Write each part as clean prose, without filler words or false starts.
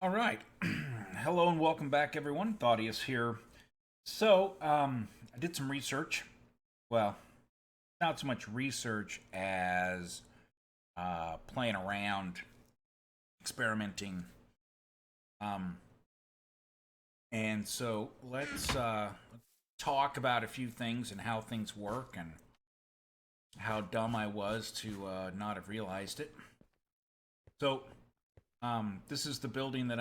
All right. Hello and welcome back, everyone. Thaddeus here. So, I did some research. Well, not so much research as playing around, experimenting. Um, and so let's talk about a few things and how things work and how dumb I was to not have realized it. So, this is the building that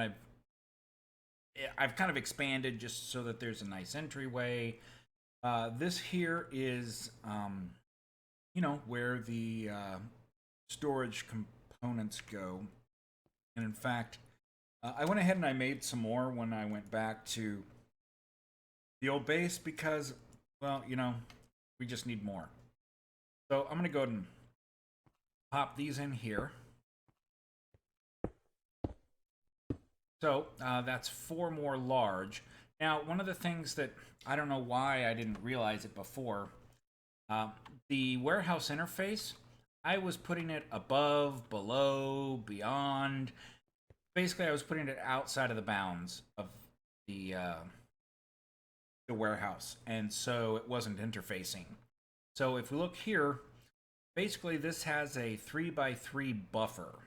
I've kind of expanded just so that there's a nice entryway. This here is, where the storage components go. And in fact, I went ahead and I made some more when I went back to the old base because, well, we just need more. So I'm going to go ahead and pop these in here. So that's four more large. Now, one of the things that I don't know why I didn't realize it before, uh, the warehouse interface, I was putting it above, below, beyond. Basically, I was putting it outside of the bounds of the uh, the warehouse, and so it wasn't interfacing. So if we look here, basically this has a 3x3 buffer,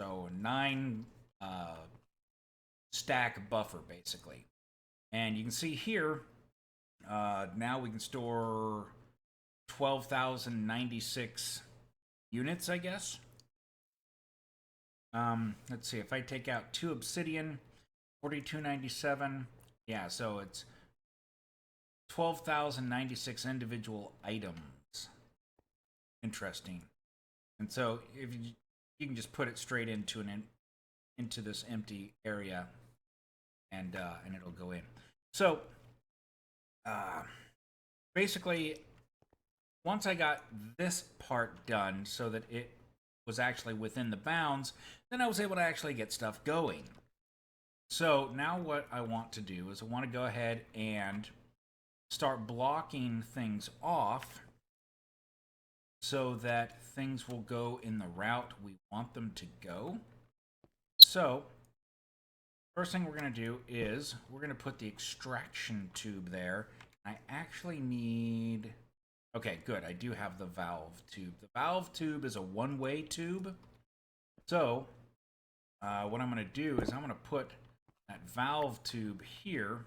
so 9 stack buffer basically. And you can see here, now we can store 12,096 units, I guess. Let's see, if I take out 2 obsidian, 4297, yeah, so it's 12,096 individual items. Interesting. And so if you can just put it straight into into this empty area, and it'll go in. So uh, basically, once I got this part done so that it was actually within the bounds, then I was able to actually get stuff going. So now what I want to do is I want to go ahead and start blocking things off so that things will go in the route we want them to go. So first thing we're going to do is we're going to put the extraction tube there. I actually need... Okay, good. I do have the valve tube. The valve tube is a one-way tube. So, what I'm going to do is I'm going to put that valve tube here.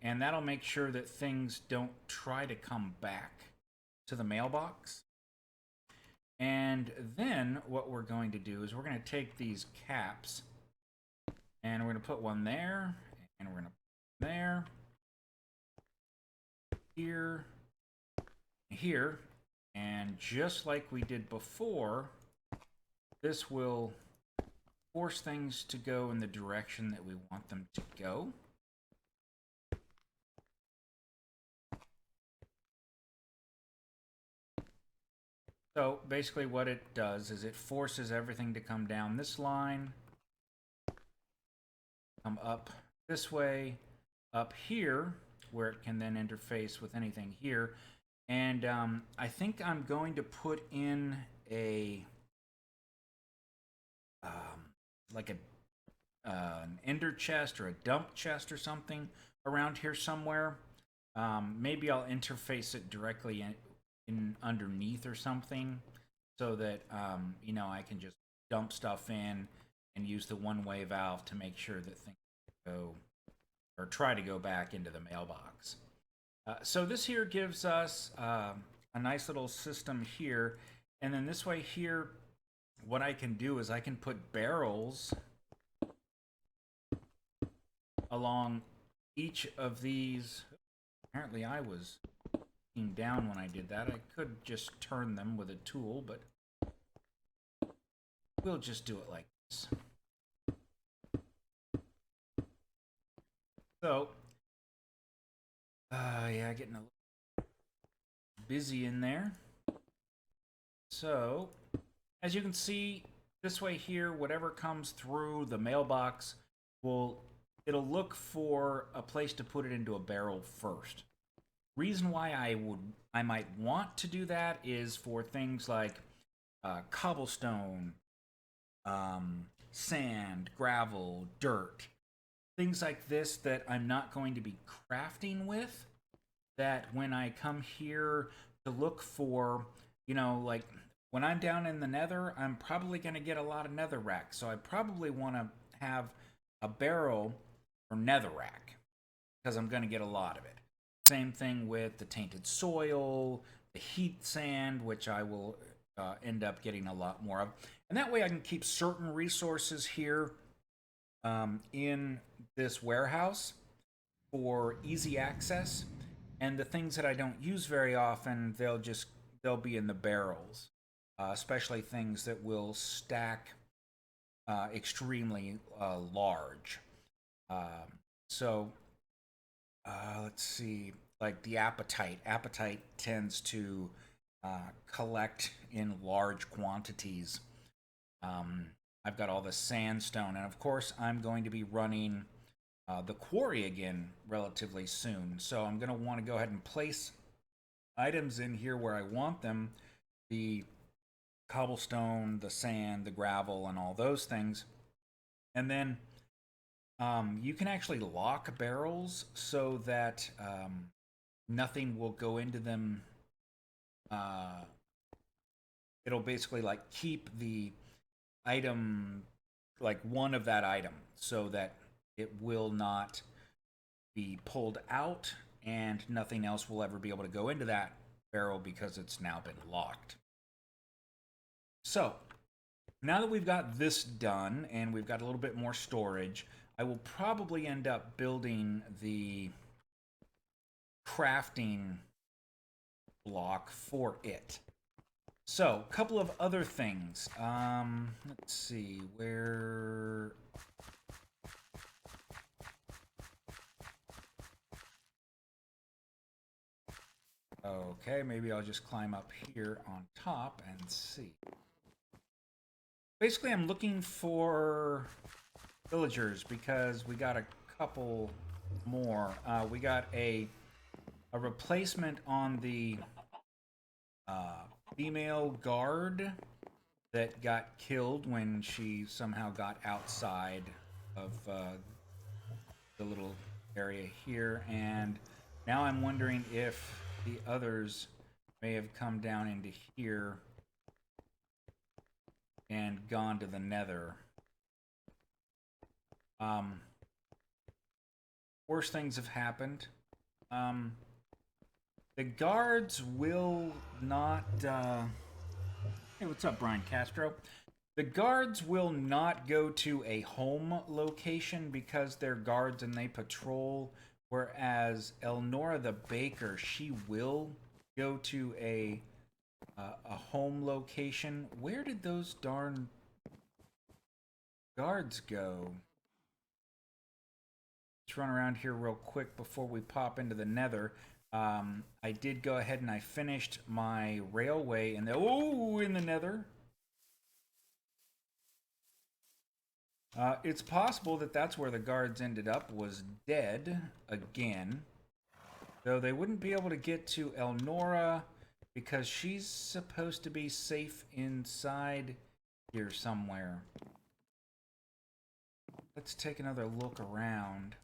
And that'll make sure that things don't try to come back to the mailbox. And then what we're going to do is we're going to take these caps and we're going to put one there, and we're going to put there, here, here, and just like we did before, this will force things to go in the direction that we want them to go. So basically what it does is it forces everything to come down this line, come up this way, up here, where it can then interface with anything here. And I think I'm going to put in a like an ender chest or a dump chest or something around here somewhere. Maybe I'll interface it directly in underneath or something, so that I can just dump stuff in and use the one-way valve to make sure that things go or try to go back into the mailbox. So this here gives us a nice little system here, and then this way here, what I can do is I can put barrels along each of these. Apparently I was down when I did that. I could just turn them with a tool, but we'll just do it like this. So, yeah, getting a little busy in there. So, as you can see, this way here, whatever comes through the mailbox it'll look for a place to put it into a barrel first. Reason why I might want to do that is for things like cobblestone, sand, gravel, dirt, things like this that I'm not going to be crafting with, that when I come here to look for, like when I'm down in the nether, I'm probably going to get a lot of netherrack. So I probably want to have a barrel for netherrack because I'm going to get a lot of it. Same thing with the tainted soil, the heat sand, which I will end up getting a lot more of. And that way I can keep certain resources here in this warehouse for easy access. And the things that I don't use very often, they'll be in the barrels, especially things that will stack extremely large. So let's see, like the apatite. Apatite tends to collect in large quantities. I've got all the sandstone, and of course, I'm going to be running the quarry again relatively soon. So I'm going to want to go ahead and place items in here where I want them. The cobblestone, the sand, the gravel, and all those things. And then you can actually lock barrels so that nothing will go into them. It'll basically like keep the item, like one of that item, so that it will not be pulled out and nothing else will ever be able to go into that barrel because it's now been locked. So now that we've got this done and we've got a little bit more storage, I will probably end up building the crafting block for it. So, a couple of other things. Let's see, where... Okay, maybe I'll just climb up here on top and see. Basically, I'm looking for villagers because we got a couple more. We got a replacement on the female guard that got killed when she somehow got outside of the little area here, and now I'm wondering if the others may have come down into here and gone to the nether. Worse things have happened. The guards will not... Hey, what's up, Brian Castro? The guards will not go to a home location because they're guards and they patrol, whereas Elnora the baker, she will go to a home location. Where did those darn guards go? Let's run around here real quick before we pop into the nether. I did go ahead and I finished my railway in the nether. It's possible that that's where the guards ended up, was dead again. Though they wouldn't be able to get to Elnora because she's supposed to be safe inside here somewhere. Let's take another look around.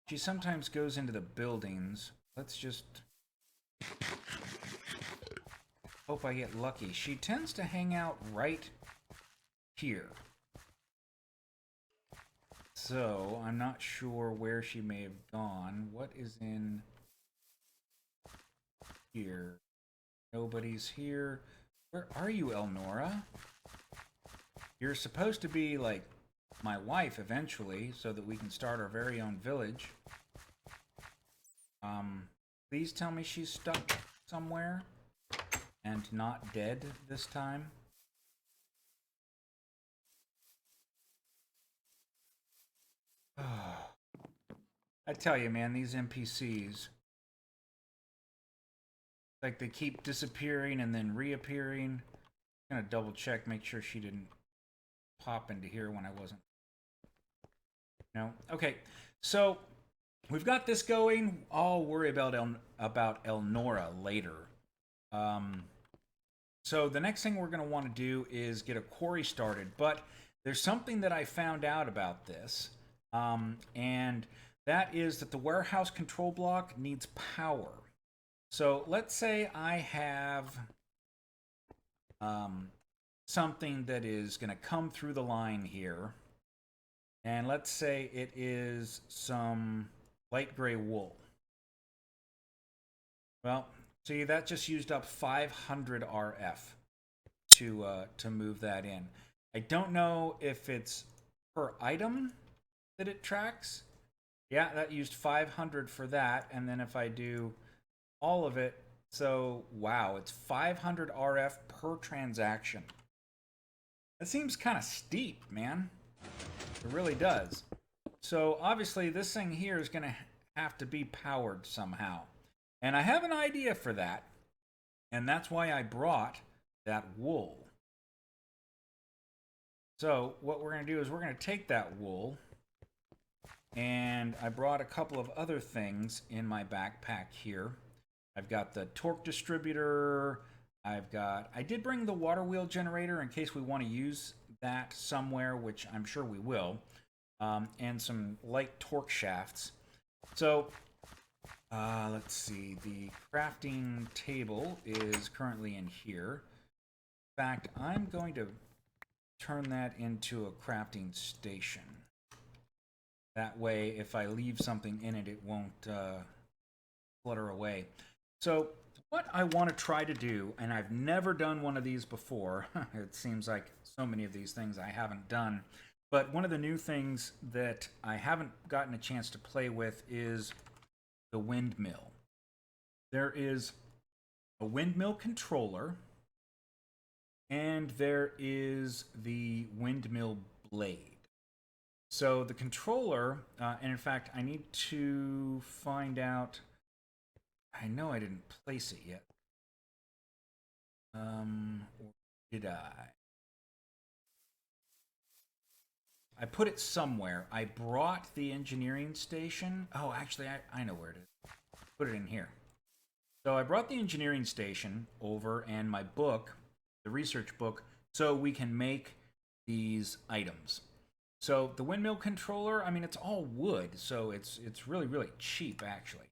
She sometimes goes into the buildings. Let's just hope I get lucky. She tends to hang out right here. So, I'm not sure where she may have gone. What is in here? Nobody's here. Where are you, Elnora? You're supposed to be, like, my wife eventually, so that we can start our very own village. Please tell me she's stuck somewhere and not dead this time. I tell you, man, these NPCs, like, they keep disappearing and then reappearing. I'm gonna double check, make sure she didn't pop into here when I wasn't. No? Okay, so we've got this going. I'll worry about Elnora later. So the next thing we're going to want to do is get a quarry started. But there's something that I found out about this, and that is that the warehouse control block needs power. So let's say I have something that is going to come through the line here, and let's say it is some light gray wool. Well, see, that just used up 500 RF to move that in. I don't know if it's per item that it tracks. Yeah, that used 500 for that, and then if I do all of it, so wow, it's 500 RF per transaction. That seems kind of steep, man. It really does. So obviously this thing here is going to have to be powered somehow. And I have an idea for that. And that's why I brought that wool. So what we're going to do is we're going to take that wool. And I brought a couple of other things in my backpack here. I've got the torque distributor. I did bring the water wheel generator in case we want to use that somewhere, which I'm sure we will. And some light torque shafts. So let's see, the crafting table is currently in here. In fact, I'm going to turn that into a crafting station. That way, if I leave something in it, it won't flutter away. So what I want to try to do, and I've never done one of these before, it seems like so many of these things I haven't done, but one of the new things that I haven't gotten a chance to play with is the windmill. There is a windmill controller, and there is the windmill blade. So the controller, and in fact, I need to find out. I know I didn't place it yet. Or did I? I put it somewhere. I brought the engineering station. Oh, actually, I know where it is. Put it in here. So I brought the engineering station over and my book, the research book, so we can make these items. So the windmill controller, I mean, it's all wood, so it's really, really cheap, actually.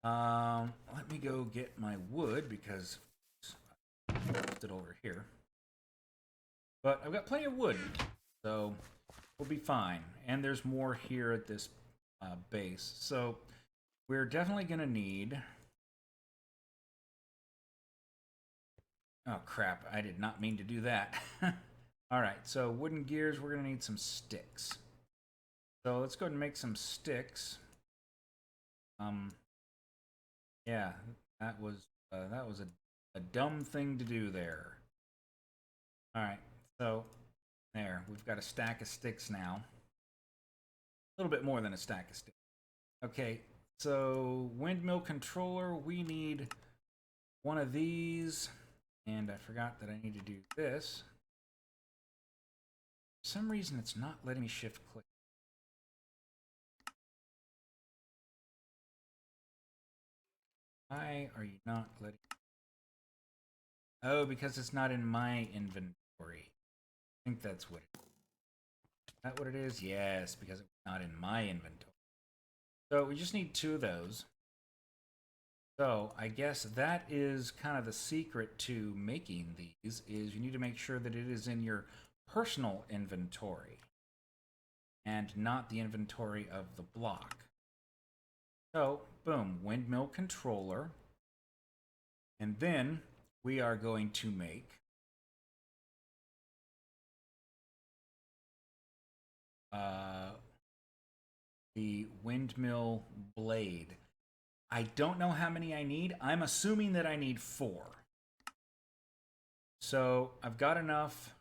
Let me go get my wood because I left it over here. But I've got plenty of wood, so we'll be fine. And there's more here at this base. So we're definitely going to need... Oh, crap. I did not mean to do that. Alright, so wooden gears, we're going to need some sticks. So let's go ahead and make some sticks. Yeah, that was a dumb thing to do there. Alright, so there, we've got a stack of sticks now. A little bit more than a stack of sticks. Okay, so windmill controller, we need one of these. And I forgot that I need to do this. For some reason, it's not letting me shift click. Why are you not letting... Oh, because it's not in my inventory. I think that's what it is. Is that what it is? Yes, because it's not in my inventory. So we just need 2 of those. So I guess that is kind of the secret to making these, is you need to make sure that it is in your personal inventory and not the inventory of the block. So, boom, windmill controller. And then we are going to make the windmill blade. I don't know how many I need. I'm assuming that I need 4. So I've got enough.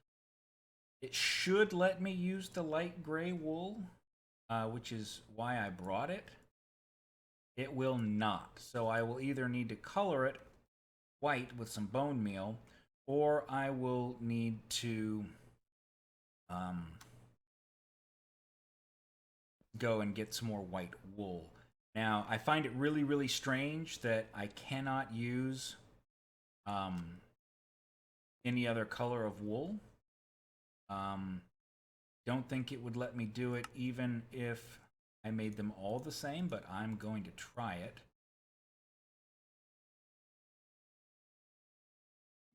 It should let me use the light gray wool, which is why I brought it. It will not. So I will either need to color it white with some bone meal, or I will need to go and get some more white wool. Now, I find it really, really strange that I cannot use any other color of wool. Don't think it would let me do it even if I made them all the same, but I'm going to try it.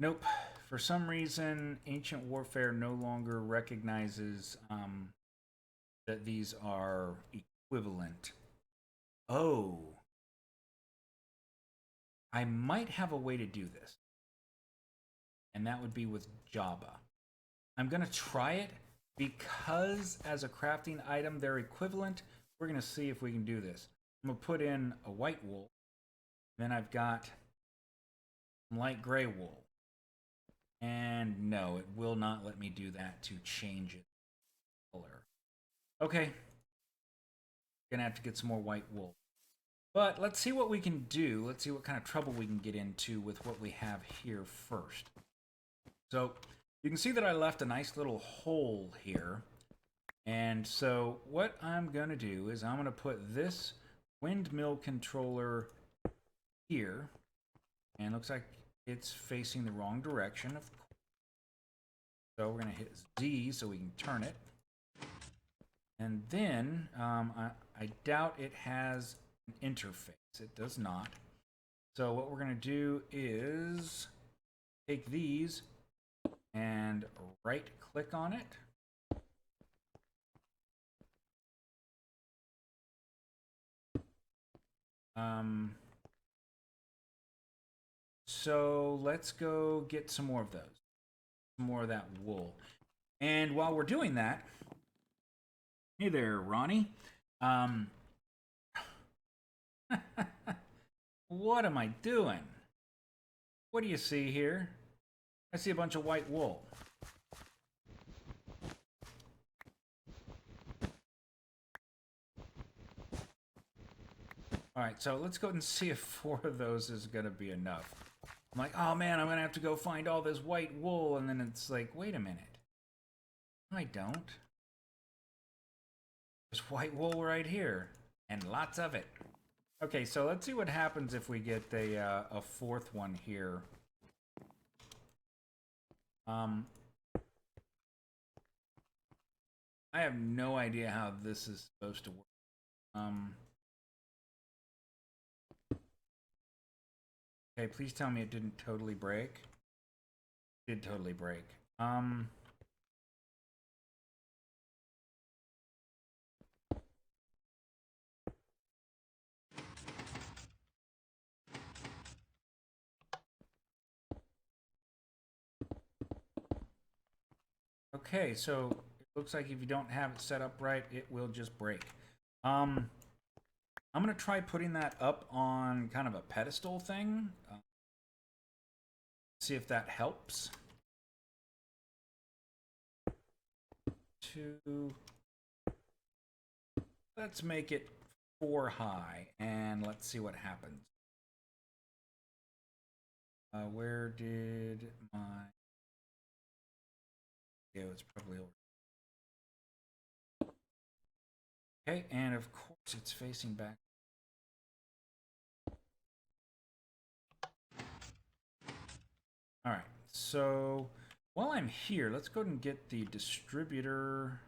Nope. For some reason, Ancient Warfare no longer recognizes that these are equivalent. Oh. I might have a way to do this. And that would be with Java. I'm going to try it because as a crafting item, they're equivalent. We're going to see if we can do this. I'm going to put in a white wool. Then I've got some light gray wool. And no, it will not let me do that to change it color. Okay. Gonna have to get some more white wool. But let's see what we can do. Let's see what kind of trouble we can get into with what we have here first. So you can see that I left a nice little hole here. And so what I'm going to do is I'm going to put this windmill controller here. And it looks like it's facing the wrong direction, of course. So we're going to hit Z so we can turn it. And then I doubt it has an interface. It does not. So what we're going to do is take these and right click on it. So let's go get some more of those. Some more of that wool. And while we're doing that, hey there, Ronnie. What am I doing? What do you see here? I see a bunch of white wool. Alright, so let's go and see if 4 of those is going to be enough. I'm like, oh man, I'm going to have to go find all this white wool. And then it's like, wait a minute. I don't. There's white wool right here. And lots of it. Okay, so let's see what happens if we get a 4th one here. I have no idea how this is supposed to work. Okay, please tell me it didn't totally break. It did totally break. Okay, so it looks like if you don't have it set up right, it will just break. I'm gonna try putting that up on kind of a pedestal thing. See if that helps. 2. Let's make it 4 high, and let's see what happens. Where did my... Yeah, it's probably over. Okay, and of course it's facing back. All right, so while I'm here, let's go ahead and get the distributor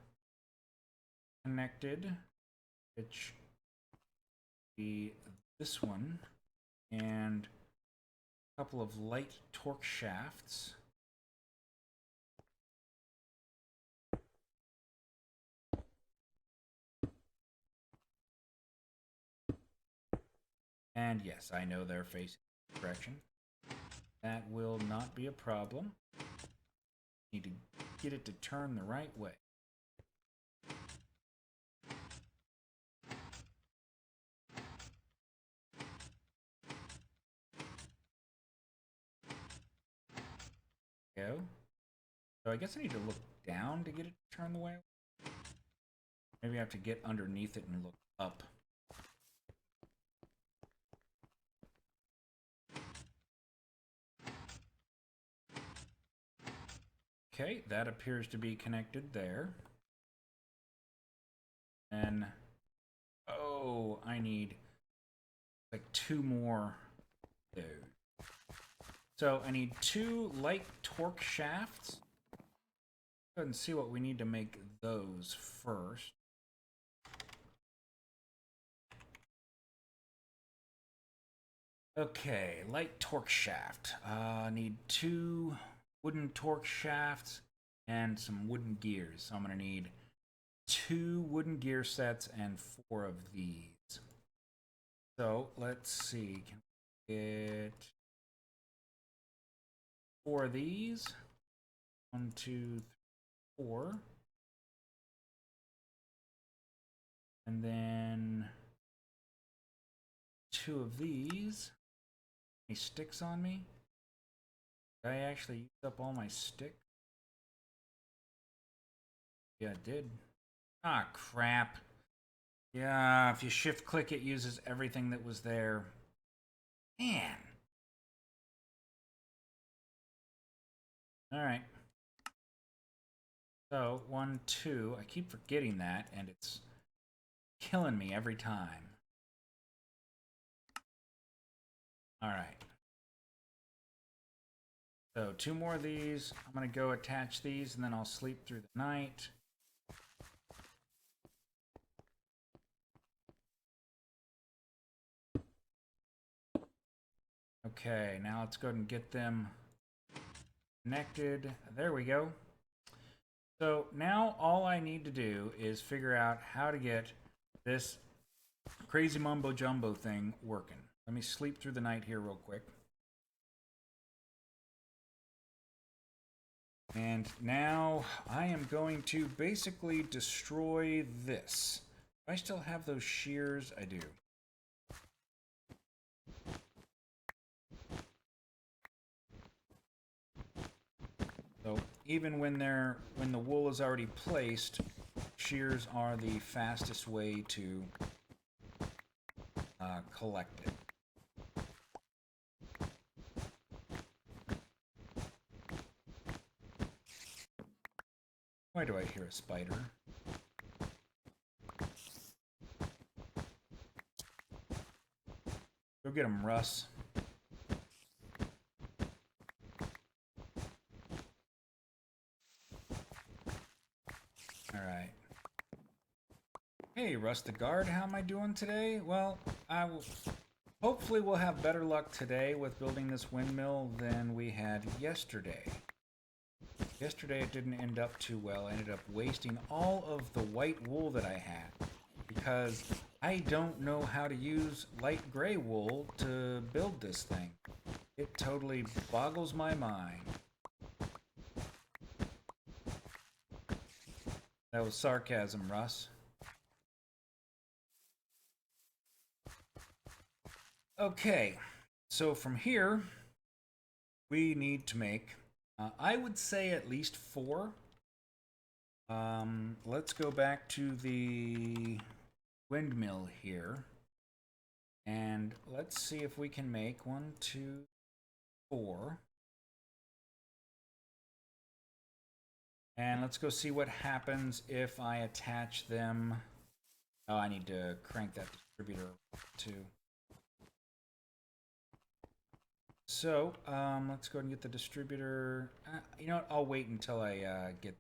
connected, which be this one, and a couple of light torque shafts. And yes, I know they're facing the direction. That will not be a problem. Need to get it to turn the right way. Go. So I guess I need to look down to get it to turn the way. Maybe I have to get underneath it and look up. Okay, that appears to be connected there. And oh, I need like 2 more of those. So I need 2 light torque shafts. ahead and see what we need to make those first. Okay, light torque shaft. Need 2 wooden torque shafts and some wooden gears. So I'm gonna need 2 wooden gear sets and 4 of these. So let's see. Can we get 4 of these? 1, 2, 3, 4. And then 2 of these. Any sticks on me? Did I actually use up all my sticks? Yeah, I did. Ah, crap. Yeah, if you shift click, it uses everything that was there. Man. Alright. So, 1, 2. I keep forgetting that, and it's killing me every time. Alright. So, 2 more of these. I'm going to go attach these, and then I'll sleep through the night. Okay, now let's go ahead and get them connected. There we go. So now all I need to do is figure out how to get this crazy mumbo jumbo thing working. Let me sleep through the night here real quick. And now I am going to basically destroy this. Do I still have those shears? I do. So even when the wool is already placed, shears are the fastest way to collect it. Why do I hear a spider? Go get him, Russ. Alright. Hey, Russ the Guard, how am I doing today? Well, hopefully we'll have better luck today with building this windmill than we had yesterday. Yesterday it didn't end up too well. I ended up wasting all of the white wool that I had because I don't know how to use light gray wool to build this thing. It totally boggles my mind. That was sarcasm, Russ. Okay, so from here, we need to make, I would say at least 4. Let's go back to the windmill here. And let's see if we can make 1, 2, 4. And let's go see what happens if I attach them. Oh, I need to crank that distributor too. So, let's go and get the distributor. You know what? I'll wait until I get.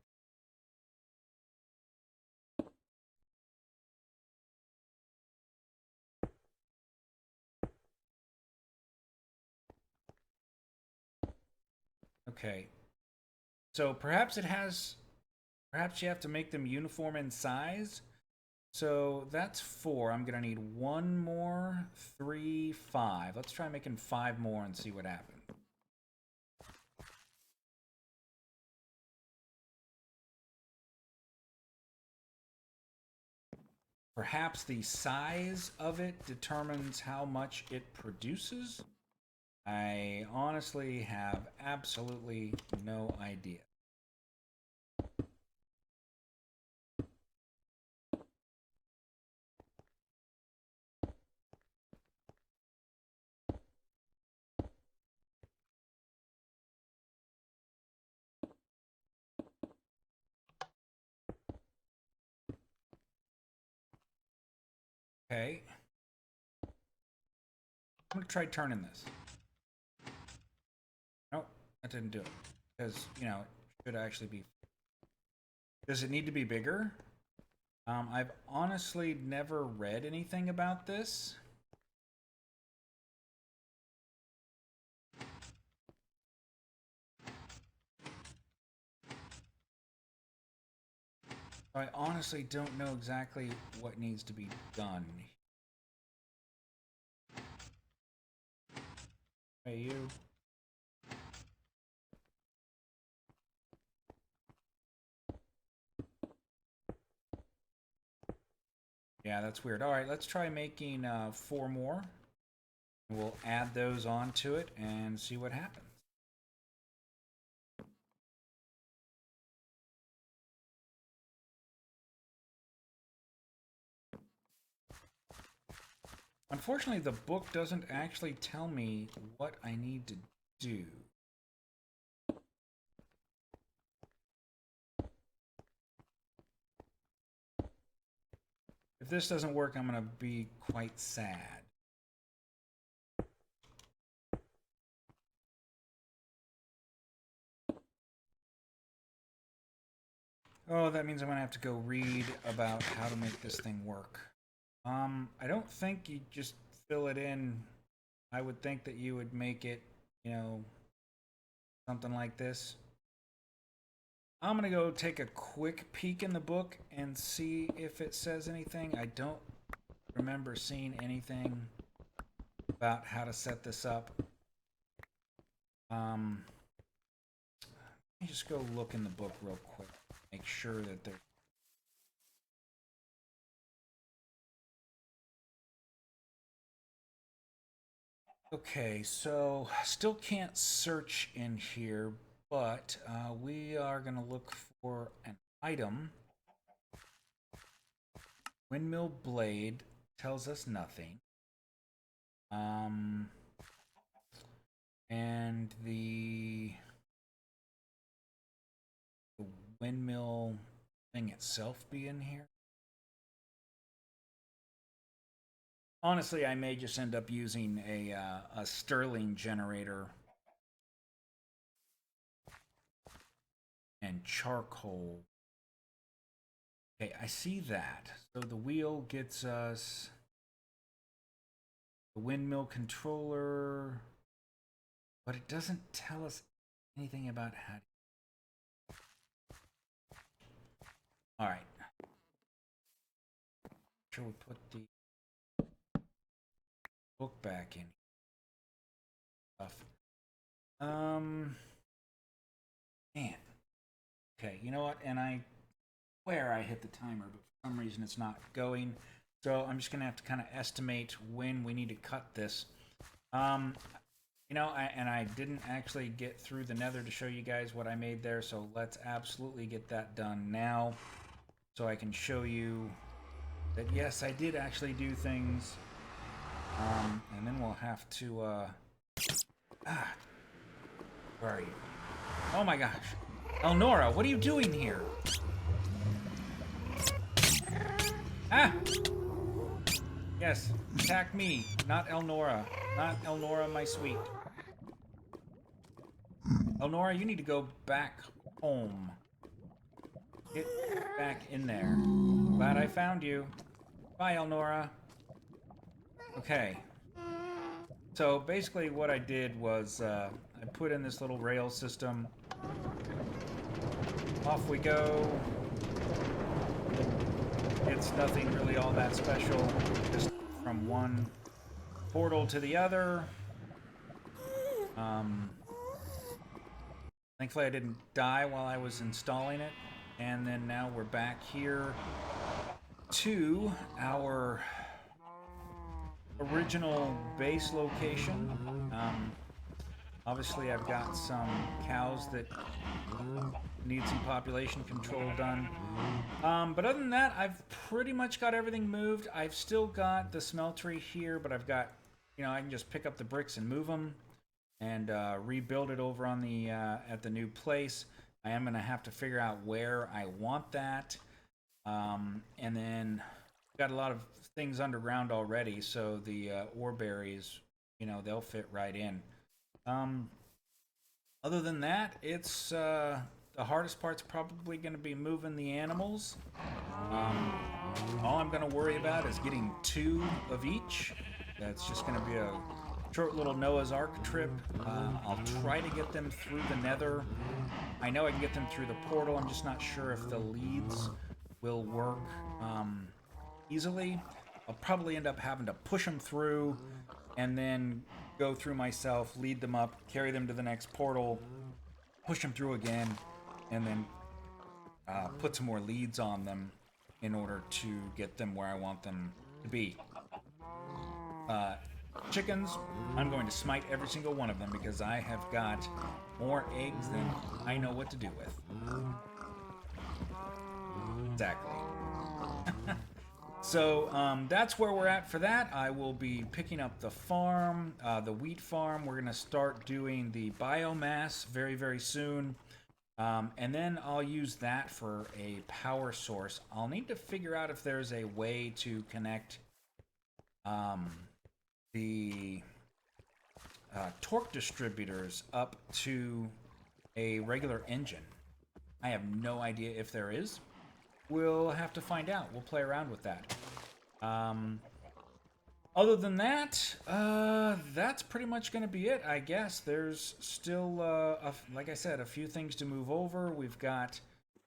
Okay. So perhaps it has. Perhaps you have to make them uniform in size. So that's 4. I'm gonna need 1 more, 3, 5. Let's try making 5 more and see what happens. Perhaps the size of it determines how much it produces. I honestly have absolutely no idea. Okay. I'm going to try turning this. Nope, that didn't do it. Because, you know, it should actually be Does it need to be bigger? I've honestly never read anything about this. I honestly don't know exactly what needs to be done. Hey, you. Yeah, that's weird. All right, let's try making 4 more. We'll add those onto it and see what happens. Unfortunately, the book doesn't actually tell me what I need to do. If this doesn't work, I'm going to be quite sad. Oh, that means I'm going to have to go read about how to make this thing work. I don't think you just fill it in. I would think that you would make it, you know, something like this. I'm going to go take a quick peek in the book and see if it says anything. I don't remember seeing anything about how to set this up. Let me just go look in the book real quick. Make sure that there's... Okay, so still can't search in here, but we are going to look for an item. Windmill blade tells us nothing. And the windmill thing itself be in here? Honestly, I may just end up using a Stirling generator and charcoal. Okay, I see that. So the wheel gets us the windmill controller, but it doesn't tell us anything about how to... All right. Sure, we put the book back in. Man. Okay, you know what? And I swear I hit the timer, but for some reason it's not going. So I'm just gonna have to kind of estimate when we need to cut this. You know, I didn't actually get through the nether to show you guys what I made there, so let's absolutely get that done now so I can show you that yes, I did actually do things. And then we'll have to where are you? Oh my gosh. Elnora, what are you doing here? Ah! Yes, attack me, not Elnora. Not Elnora, my sweet. Elnora, you need to go back home. Get back in there. Glad I found you. Bye, Elnora. Okay. So basically what I did was I put in this little rail system. Off we go. It's nothing really all that special. Just from one portal to the other. Thankfully I didn't die while I was installing it. And then now we're back here to our original base location. Obviously I've got some cows that need some population control done. But other than that, I've pretty much got everything moved. I've still got the smeltery here, but I've got, you know, I can just pick up the bricks and move them and rebuild it over on the at the new place. I am going to have to figure out where I want that. And then got a lot of things underground already, so the ore berries, you know, they'll fit right in. Other than that, it's the The hardest part's probably going to be moving the animals. Um, all I'm going to worry about is getting 2 of each. That's just going to be a short little Noah's Ark trip. I'll try to get them through the Nether. I know I can get them through the portal. I'm just not sure if the leads will work easily. I'll probably end up having to push them through and then go through myself, lead them up, carry them to the next portal, push them through again, and then put some more leads on them in order to get them where I want them to be. Chickens, I'm going to smite every single one of them because I have got more eggs than I know what to do with. Exactly. So that's where we're at for that. I will be picking up the farm, the wheat farm. We're going to start doing the biomass very, very soon. And then I'll use that for a power source. I'll need to figure out if there's a way to connect the torque distributors up to a regular engine. I have no idea if there is. We'll have to find out. We'll play around with that. Other than that, that's pretty much going to be it, I guess. There's still, like I said, a few things to move over. We've got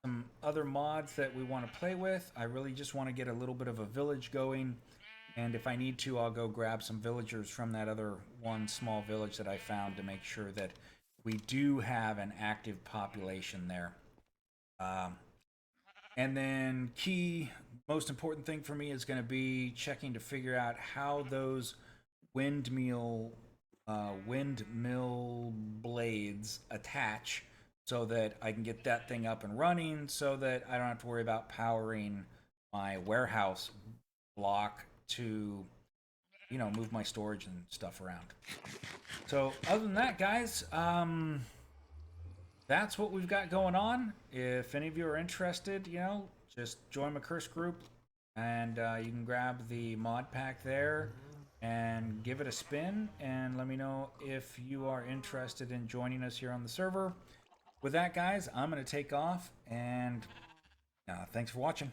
some other mods that we want to play with. I really just want to get a little bit of a village going. And if I need to, I'll go grab some villagers from that other one small village that I found to make sure that we do have an active population there. And then most important thing for me is going to be checking to figure out how those windmill blades attach so that I can get that thing up and running so that I don't have to worry about powering my warehouse block to, move my storage and stuff around. So other than that, guys, that's what we've got going on. If any of you are interested, just join my curse group and you can grab the mod pack there and give it a spin and let me know if you are interested in joining us here on the server. With that, guys, I'm going to take off and thanks for watching.